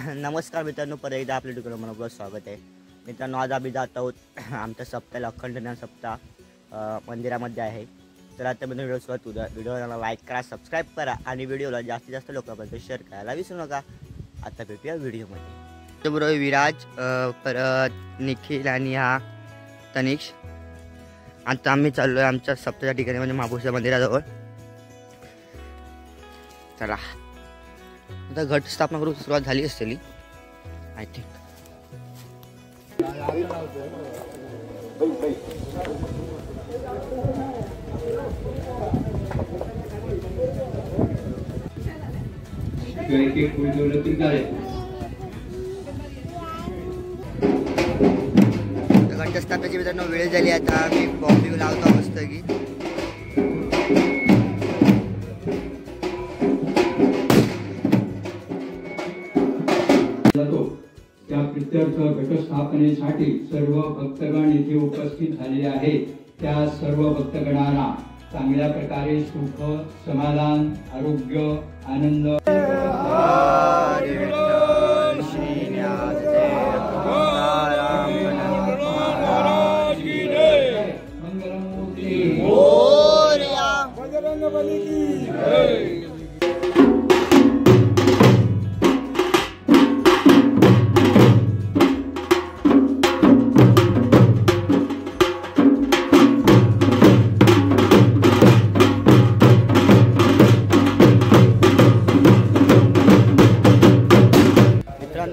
नमस्कार मित्रांनो, परत एकदा आपल्या ठिकाणी मनपूर्वक स्वागत आहे. मित्रांनो, आज आम्ही जात आहोत आमच्या सप्ताहाला अखंड ज्ञान सप्ताह मंदिरामध्ये आहे. तर आता मी व्हिडिओ सुरुवात होता. व्हिडिओला लाईक करा, सबस्क्राईब करा आणि व्हिडिओला जास्तीत जास्त लोकांपर्यंत शेअर करायला विसरू नका. आता भेटूया व्हिडिओमध्ये. तर बरोबर विराज, परत निखिल आणि हा तनिष. आता आम्ही चाललो आहे आमच्या सप्ताच्या ठिकाणी म्हणजे महापुरुषा मंदिराजवळ. चला आता घट स्थापना करून सुरुवात झाली असलेली आय थिंक. घटस्थापनेची मित्रांनो वेळ झाली. आता आम्ही कॉफी लावतो मस्त की. त्या प्रित्यर्थ घटस्थापनेसाठी सर्व भक्तगण येथे उपस्थित झालेले आहेत. त्या सर्व भक्तगणांना चांगल्या प्रकारे सुख, समाधान, आरोग्य, आनंद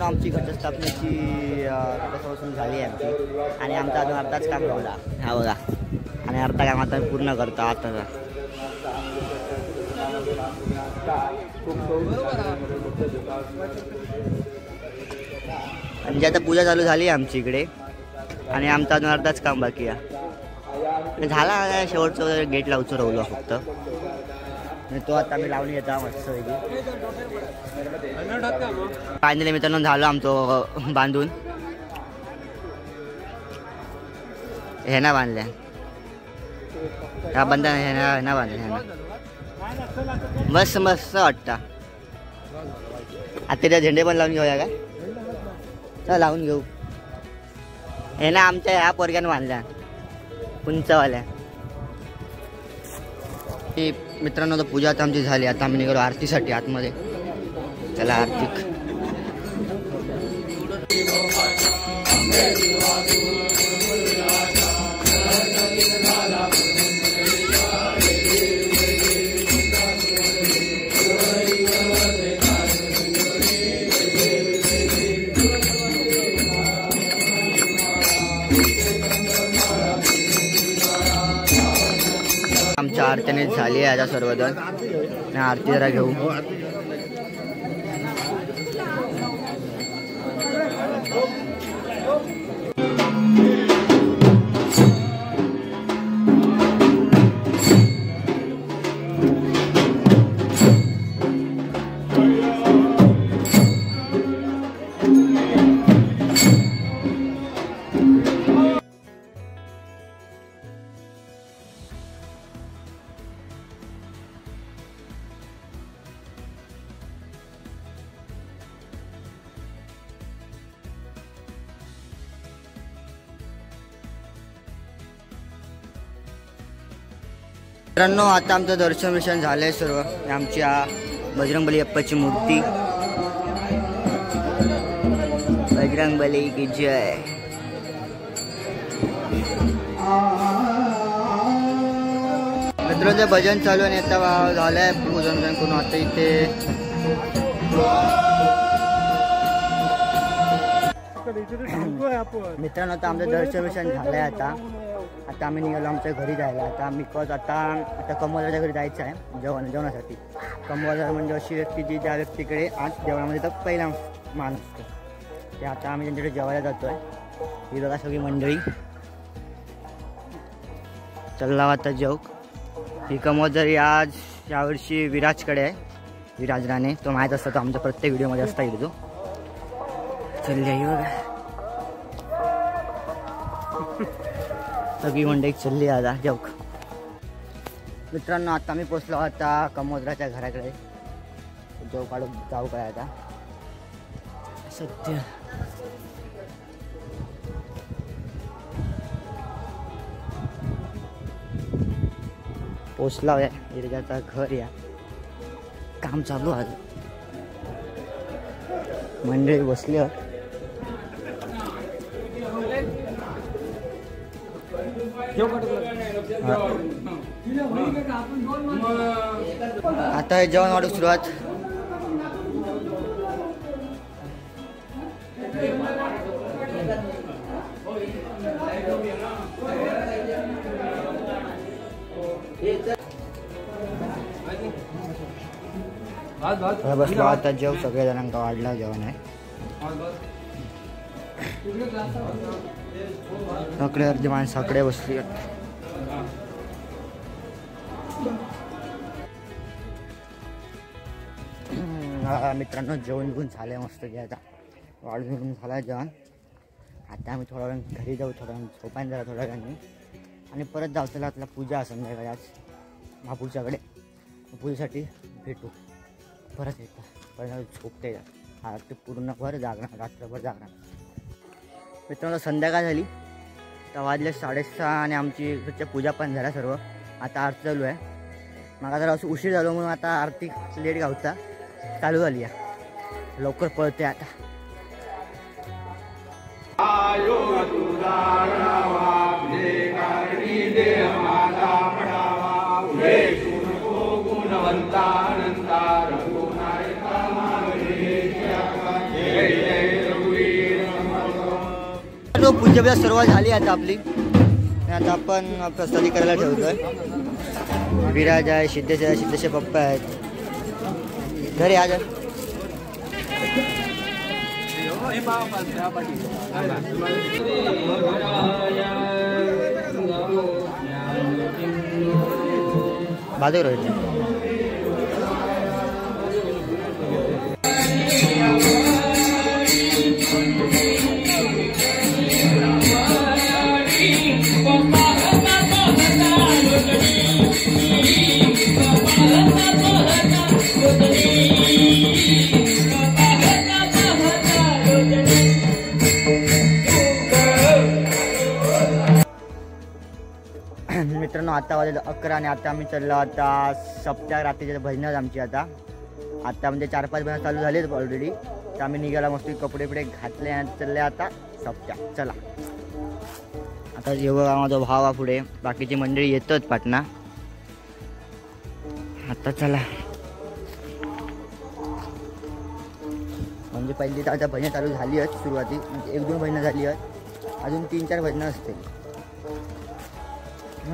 आमची घटस्थापनेची कसं झाली आहे आमची. आणि आमचा अजून अर्धाच काम राहिला हा बघा. आणि अर्धा काम आता पूर्ण करतो आता. म्हणजे आता पूजा चालू झाली आहे आमची इकडे आणि आमचा अजून अर्धाच काम बाकी आहे. झाला शेवटचं गेट लावचं राहिलो फक्त. तो आता आम्ही लावून येतो मस्त पैकी. फायनली मित्रांनो झालं आमचं बांधून. हे ना बांधल्या ह्या बंधन हे ना बांधल्या ह्या मस्त मस्त वाटतं. आता त्या झेंडे पण लावून घेऊया का? चल लावून घेऊ. हे ना आमच्या ह्या पोरग्यानं बांधल्या उंचवाल्या. ही मित्रांनो तर पूजा आता आमची झाली. आता आम्ही निघालो आरतीसाठी आतमध्ये. चला आरती. आमच्या आरतीने झाली आहे आता सर्वजण. आरती जरा घेऊ. मित्रांनो आता आमचं दर्शन झालंय सर्व. आमच्या बजरंगबली अप्पाची मूर्ती. बजरंगबली की जय. मित्रांचं भजन चालू आणि आता झालंय पूजन करून. आता इथे मित्रांनो आता आमचं दर्शन झालंय. आता आम्ही निघालो आमच्या घरी जायला. आता बिकॉज आता कमवाजाच्या घरी जायचं आहे जेवणासाठी. कमवाजार म्हणजे अशी व्यक्ती जी ज्या व्यक्तीकडे आज जेवणामध्ये तर पहिला मान असतो. ते आता आम्ही त्यांच्याकडे जेवायला जातो आहे. ही बघा सगळी मंडळी. चल्ला आता जेवक. ही कमवाजार यावर्षी विराजकडे आहे. विराज राणे तो माहीत असतो. तो आमच्या प्रत्येक व्हिडिओमध्ये असता येतो. चल बघा सगळी मंडळी चालली आता जेवक. मित्रांनो आता आम्ही पोचलो आता कमोदराच्या घराकडे. जेव काढून जाऊ काय आता. सत्य पोचला आहे इरग्याचा घर या काम चालू आहे मंडळी बसली आता जेवण वाढू सुरुवात बसलो आता जेव सगळ्या जणांका वाढला जेवण आहे सगळे अर्धी माणसं सगळे बसली मित्रांनो जेवण घेऊन झाले मस्त की आता वाढून झाला जेवण आता आम्ही थोड्या वेळ घरी जाऊ थोड्या वेळ झोपायला जरा थोड्या वेळाने आणि परत जाऊ त्याला आपला पूजा असेल संध्याकाळी आज महापूरच्याकडे पूजेसाठी भेटू परत येतात परत झोपते हा ते पूर्ण भर जागणार रात्रभर जागणार मित्रांनो संध्याकाळ झाली तर वाजले 6:30 आणि आमची पूजा पण झाल्या सर्व आता आरती चालू आहे मग जरा असं उशीर झालो म्हणून आता आरती लेट गावता चालू झाली आहे लवकर पळते आता पूजा सुरुवात झाली आता आपली आता आपण प्रसादी करायला ठेवतोय विराज आहे सिद्धेचे पप्पा आहेत घरी आज बाजूला मित्रांनो आता वाजले 11 आणि आता आम्ही चाललो आता सप्त्या रात्रीच्या भजनात आमची आता म्हणजे 4-5 भजन चालू झालेत ऑलरेडी तर आम्ही निघाला मस्त कपडे घातले आणि चालले आता सप्त्या चला आता जेव्हा माझा भाव पुढे बाकीची मंडळी येतात पाटणा आता चला म्हणजे पहिली तर आता भजन चालू झाली आहेत सुरुवाती म्हणजे 1-2 भजनं झाली आहेत अजून 3-4 भजनं असतील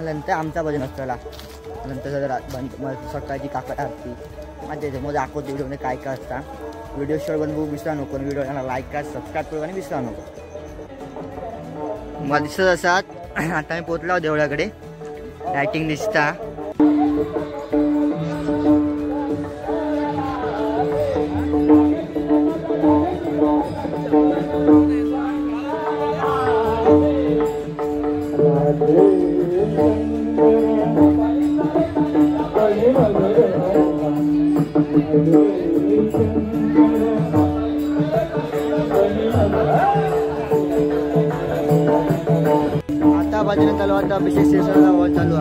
नंतर आमचा भजन असताना नंतर सकाळची काकड आरती माझ्या मग दाखवतो व्हिडिओमध्ये काय काय असता व्हिडिओ शेअर बनवू विसरा नको व्हिडिओला लाईक करा सबस्क्राईब करू आणि विसरा नको मला दिसत असतात आता मी पोचलो देवळाकडे लायटिंग दिसता आता भजन चालू आता अभिषेक शेषाचा वर चालू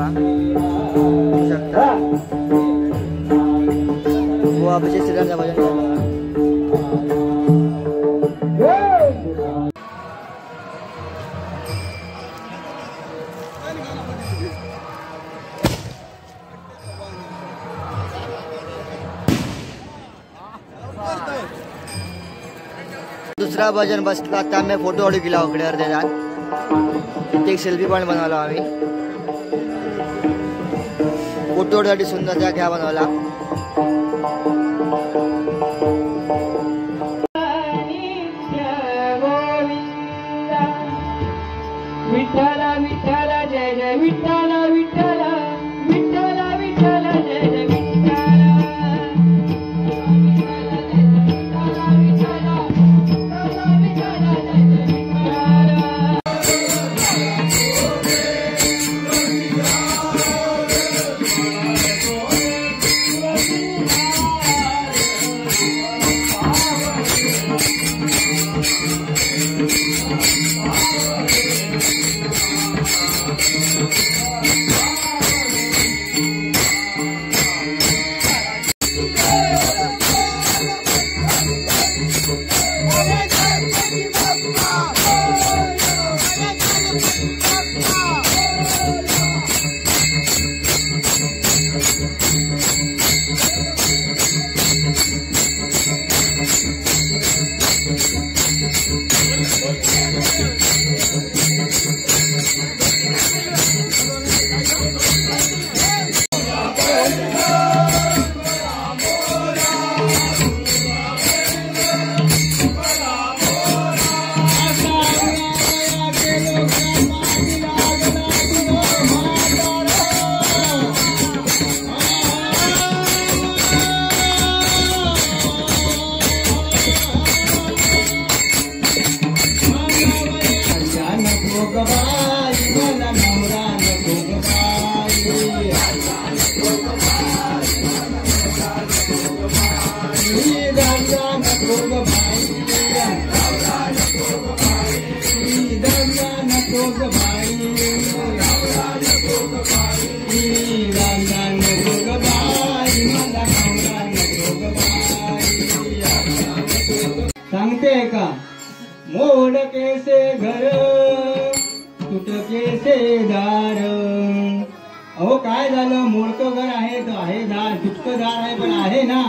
शकता वो अभिषेक शेषाचा भजन चालू दुसरा भजन बसला आता आम्ही फोटो ऑडिओ केला उकडे अर्धे जात इथे एक सेल्फी पॉइंट बनवला आम्ही फोटोसाठी सुंदर त्या घ्या बनवला विठ्ठल विठ्ठल जय जय विठ्ठल विठ्ठल विठ्ठल विठ्ठल जय जय सांगते का मोड केसे घर तुट केसे दार. अहो काय झालं, मोडकं घर आहे तर आहे दार, तुटकं दार आहे पण आहे ना.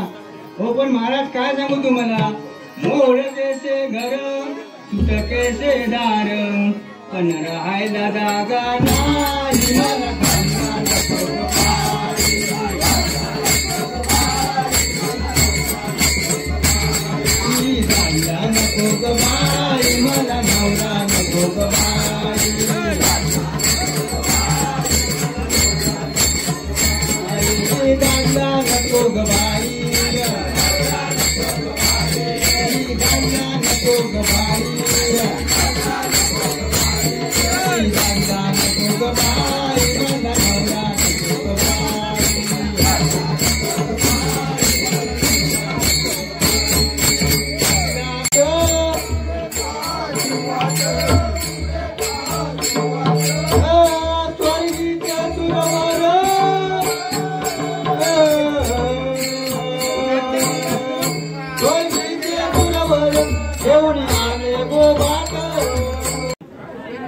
हो पण महाराज काय सांगू तुम्हाला, मोड केसे घर तुट केसे दार पण राहायला जागा नाही मला नको ग बाई, मला नवरा नको ग बाई. दांडा नको ग बाई, दांडा नको ग बाई, दांडा नको ग बाई, मला नवरा नको ग बाई.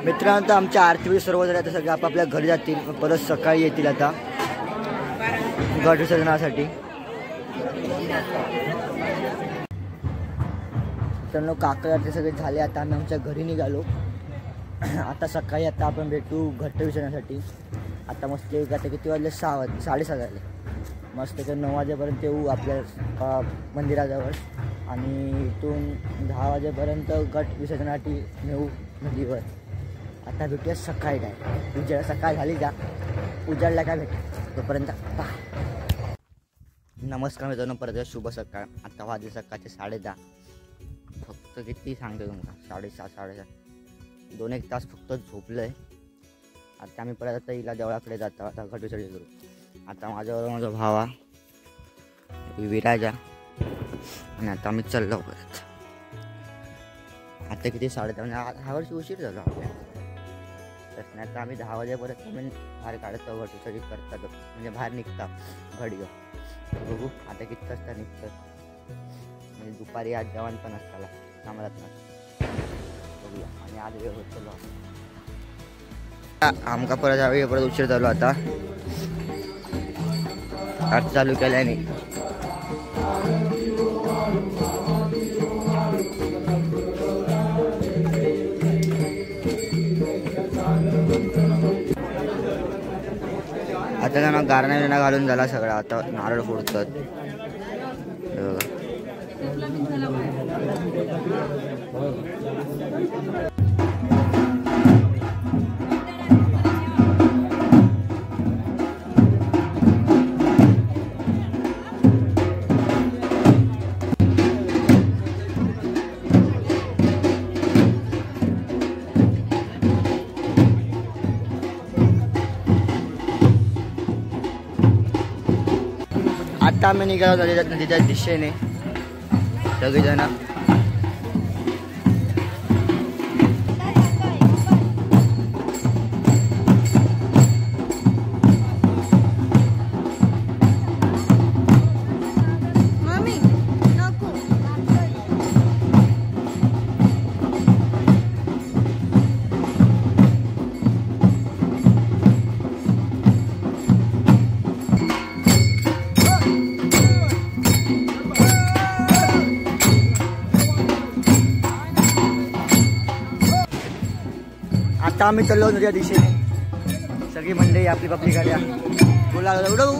मित्रांनो, तर आमच्या आरती सर्व जण आता सगळे आपापल्या घरी जातील, परत सकाळी येतील आता घट विसर्जनासाठी. मित्रांनो, काका ते सगळे झाले, आता आम्ही आमच्या घरी निघालो. आता सकाळी आता आपण भेटू घट विसर्जनासाठी. आता मस्त आता किती वाजले, 6:30 वाजले. मस्त तर 9 वाजेपर्यंत येऊ आपल्या मंदिराजवळ आणि इथून 10 वाजेपर्यंत घट विसर्जनासाठी नेऊ नदीवर. आता भेटूया सकाळी, काय उजाड सकाळ झाली का, उजाडला काय भेट तोपर्यंत बाय. नमस्कार मित्रांनो, परत शुभ सकाळ. आता वाजले सकाळचे 10:30. फक्त किती सांगतो तुमका, 6:30 7:30 2-1 तास फक्त झोपलं आहे. आता आम्ही परत आता हिला देवळाकडे जातो, आता घट विसर्जन करू. आता माझ्यावर माझा भावा विराजा आणि आता आम्ही चाललो परत. आता किती 10:30 म्हणजे ह्या वर्षी उशीर झाला आपल्याला. तसं नाही तर आम्ही 10 वाजेपर्यंत आम्ही बाहेर काढतो, घट विसर्जन करतात म्हणजे बाहेर निघता घट घेऊन. बघू आता किती वाजता निघतं, म्हणजे दुपारी आज जेवण पण असताला कामालाच नाही. बघूया आणि आज वेळ होत चलो आमका परत यावेळी परत उशीर झालो. आता आठ चालू केल्याने आता त्यांना गारणा बिरणा घालून झाला सगळा. आता नारळ फोडतात. आता आम्ही निघालो नदीच्या दिशेने सगळेजण. आता आम्ही चाललो नदीच्या दिशेने. सगळी मंडळी आपली आपली गाड्या बोला उडवू.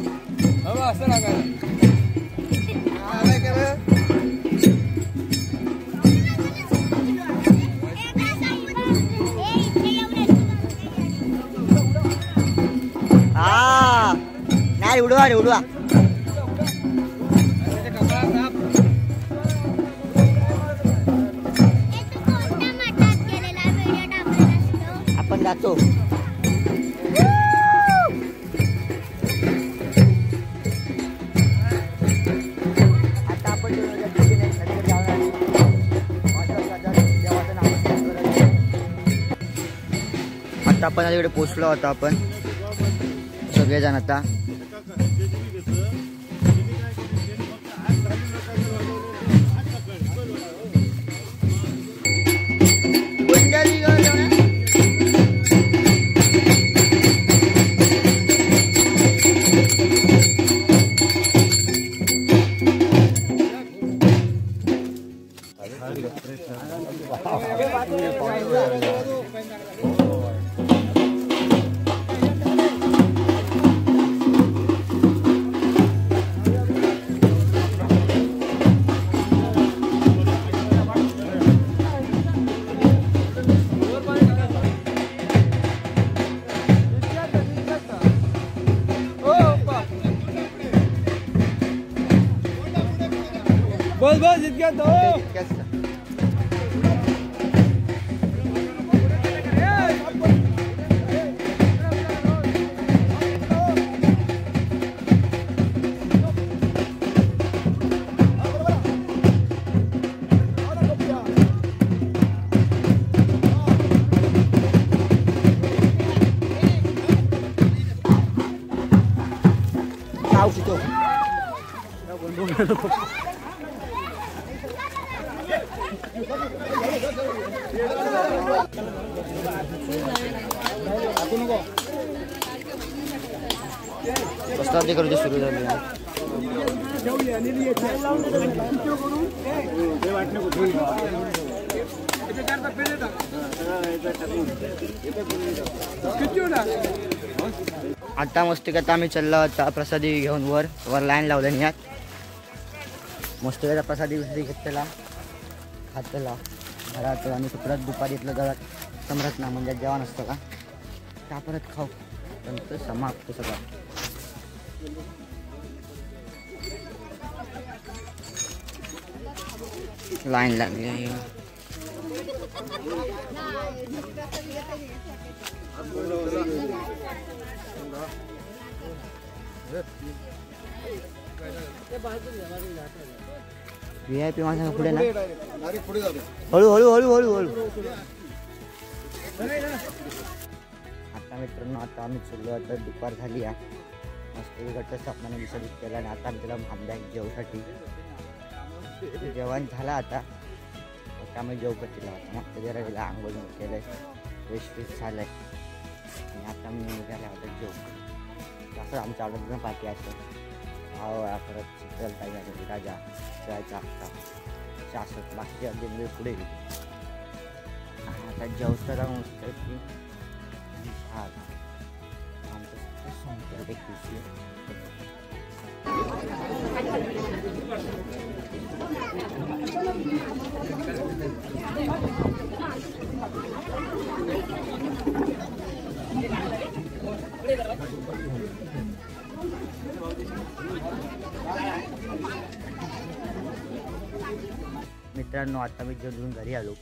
हा नाही उडवा रे उडवा. आपण जातो. आता आपण नदीकडे जाणार. आता आपण तिकडे पोचलो होतो आपण सगळेजण आता. बस बस इतक्यात प्रसादी करू सुरू झाली. आता मस्त आता आम्ही चाललो होता प्रसादी घेऊन वर लाईन लावल्याने यात मस्त प्रसादी घेतलेला खातला घरात आणि परत दुपारी इथलं घरात समरत ना म्हणजे जेवण असतं का त्या परत खाऊ पण तो समाप्त सगळं. लाईन लागली आहे. VIP माझ्या पुढे ना हळू हळू हळू हळू हळू. आता मित्रांनो आता आम्ही चाललो आता दुपार झाली आहे मस्त घटस्थापनाने विसर्जित केला आणि आता आम्ही त्याला थांबल्या जेवसाठी. जेवण झालं आता आम्ही जेव करतील मस्त जरा गेला आंघोळ केलं फ्रेश झालंय आणि आता मी निघाला होता जेव असं आमच्या आवडतं पार्टी असतं. परत चित्रल पाहिजे राजा शिवायचा हक्का असत बाकीचे अगदी पुढे गेले. आता जेवताना मस्त की आमचं एक दिवशी मित्रांनो आता मी जेवून घरी आलो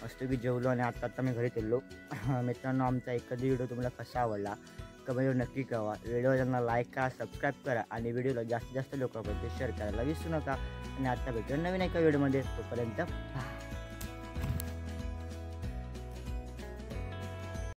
मस्त की जेवलो आणि आता मी घरी चाललो. मित्रांनो आमचा एखादी व्हिडिओ तुम्हाला कसा आवडला कमेंट नक्की कळवा. व्हिडिओ त्यांना लाईक करा सबस्क्राईब करा आणि व्हिडिओला जास्तीत जास्त लोकांपर्यंत शेअर करायला विसरू नका. आणि आता भेटून नवीन एका व्हिडिओमध्ये तोपर्यंत